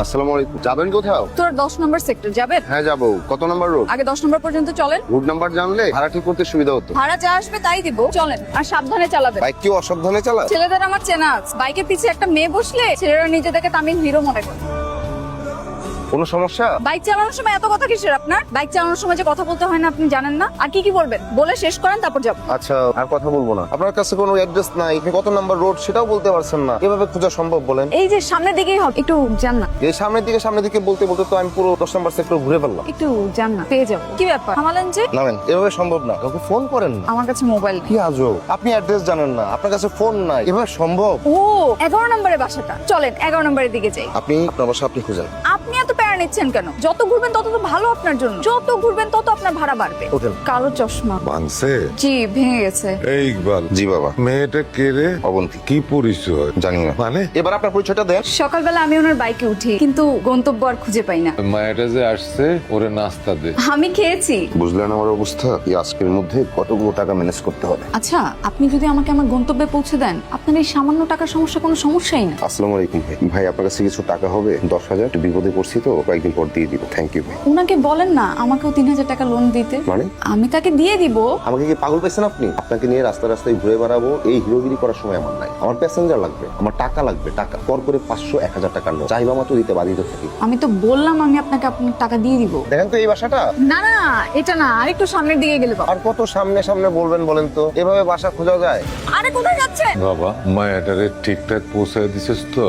আসসালামু আলাইকুম। যাবেন কোথাও? তোর 10 নম্বর সেক্টর যাবেন? হ্যাঁ যাবো। কত নাম্বার রোড? আগে 10 নম্বর পর্যন্ত চলেন। রুট নাম্বার জানলে ভাড়া ঠিক করতে সুবিধা হতো। ভাড়া যা আসবে তাই দিব। চলেন, আর সাবধানে চালাবেন। বাইক কি অসাবধানে চালায়? ছেলেদের আমার চেনা আছে। বাইকের পিছে একটা মেয়ে বসলে ছেলেরা নিজেদেরকে তামিল হিরো মনে করে। কোনো সমস্যা? বাইক চালানোর সময় এত কথা কিসের আপনার? বাইক চালানোর সময় যে কথা বলতে হয় না আপনি জানেন না? আর কি কি বলবেন বলে শেষ করেন, তারপর যাব। আচ্ছা, আর কথা বলবো না। আপনার কাছে কোনো অ্যাড্রেস নাই, আপনি কত নাম্বার রোড সেটাও বলতে পারছেন না। এভাবে খোঁজা সম্ভব বলেন? এই যে সামনের দিকেই হবে, একটু যান না। এই সামনের দিকে বলতে বলতে তো আমি পুরো 10 নাম্বার সেক্টর ঘুরে ফেললাম। একটু যান না, পেয়ে যাবো। কি ব্যাপার থামালেন যে? নামেন, এভাবে সম্ভব না। কাউকে ফোন করেন না। আমার কাছে মোবাইল নেই। কি আজব, আপনি অ্যাড্রেস জানেন না, আপনার কাছে ফোন নাই, এভাবে সম্ভব? ও 11 নম্বরের বাসাটা। চলেন 11 নম্বরের দিকে যাই। আপনার বাসা আপনি খুঁজেন। আপনি এত প্যারা নিচ্ছেন কেন? যত ঘুরবেন তত তো ভালো আপনার জন্য। যত ঘুরবেন তত আপনার ভাড়া বাড়বে। ওঠেন। কালো চশমা। ভাঙছে? জি ভেঙে গেছে। এই ইকবাল, জি বাবা। মেয়েটা কে রে? অবন্তী। কি পরিচয়? জানি না। মানে এবার আপনার পরিচয়টা দেন। সকালবেলা আমি ওনার বাইকে উঠি, কিন্তু গন্তব্য আর খুঁজে পাই না। মায়েরা যে আসছে, ওরে নাস্তা দে। আমি খেয়েছি। বুঝলেন আমার অবস্থা? এই আজকের মধ্যে কতগুলো টাকা ম্যানেজ করতে হবে। আচ্ছা, আপনি যদি আমাকে আমার গন্তব্যে পৌঁছে দেন, আপনার এই সামান্য টাকার সমস্যা কোনো সমস্যাই না। আসসালামু আলাইকুম ভাই। ভাই আপনার কাছে কিছু টাকা হবে? 10,000। একটু বিপদে পড়ছি তো, কয়েকদিন পর দিয়ে দিব। থ্যাংক ইউ ভাই। ওনাকে বলেন না আমাকেও 3,000 টাকা লোন দিতে। মানে? আমি তাকে দিয়ে দিব। আমাকে কি পাগল পাইছেন আপনি? আপনাকে নিয়ে রাস্তায় ঘুরে বেড়াবো, এই হিরোগিরি করার সময় আমার নাই। আমার প্যাসেঞ্জার লাগবে, আমার টাকা লাগবে। টাকা পর করে 500, 1,000 টাকা নোট চাইবা মাত্র দিতে বাধিত থাকি। আমি তো বললাম আমি আপনাকে আপনার টাকা দিয়ে দিব। দেখেন তো এই বাসাটা। না না, এটা না, আরেকটু সামনের দিকে গেলে পাবো। আর কত সামনে সামনে বলবেন বলেন তো? এভাবে বাসা খোঁজা যায়? আরে কোথায় যাচ্ছেন? বাবা, মায়াটারে ঠিকঠাক পৌঁছায় দিছিস তো?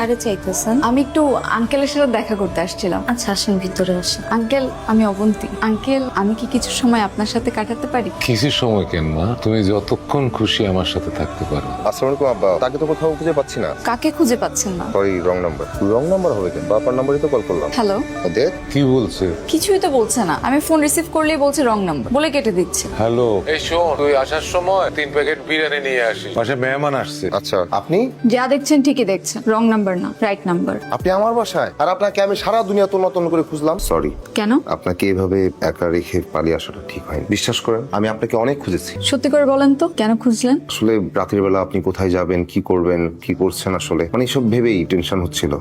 কারে চাইতেছেন? আমি একটু আঙ্কেলের সাথে দেখা করতে আসছিলাম। আচ্ছা আসেন, ভিতরে আসেন। আঙ্কেল, আমি অবন্তী। আঙ্কেল, আমি কি কিছু সময় আপনার সাথে কাটাতে পারি? কিছু সময় কেন মা, তুমি যতক্ষণ খুশি আমার সাথে থাকতে পারো। আসসালামু আলাইকুম আব্বা। তাকে তো কোথাও খুঁজে পাচ্ছি না। কাকে খুঁজে পাচ্ছেন না? Sorry, wrong number. Wrong number হবে কেন? বাবার নাম্বারই তো কল করলাম। হ্যালো, দেখ। কি বলছে? কিছুই তো বলছে না। আমি ফোন রিসিভ করলেই বলছে রং নাম্বার, বলে কেটে দিচ্ছে। হ্যালো, এই শোন, তুই আসার সময় 3 প্যাকেট বিরিয়ানি নিয়ে আসিস, পাশে মেহমান আসছে। আচ্ছা, আপনি যা দেখছেন ঠিকই দেখছেন। রং নাম্বার না, রাইট নাম্বার। আপনি আমার বাসায়, আর আপনাকে আমি সারা দুনিয়া তন্ন করে খুঁজলাম। সরি। কেন? আপনাকে এভাবে একা রেখে পালিয়ে আসাটা ঠিক হয়নি। বিশ্বাস করেন, আমি আপনাকে অনেক খুঁজেছি। সত্যি করে বলেন তো, কেন খুঁজলেন? আসলে রাতের বেলা আপনি কোথায় যাবেন, কি করবেন, কি করছেন, আসলে মানে সব ভেবেই টেনশন হচ্ছিল।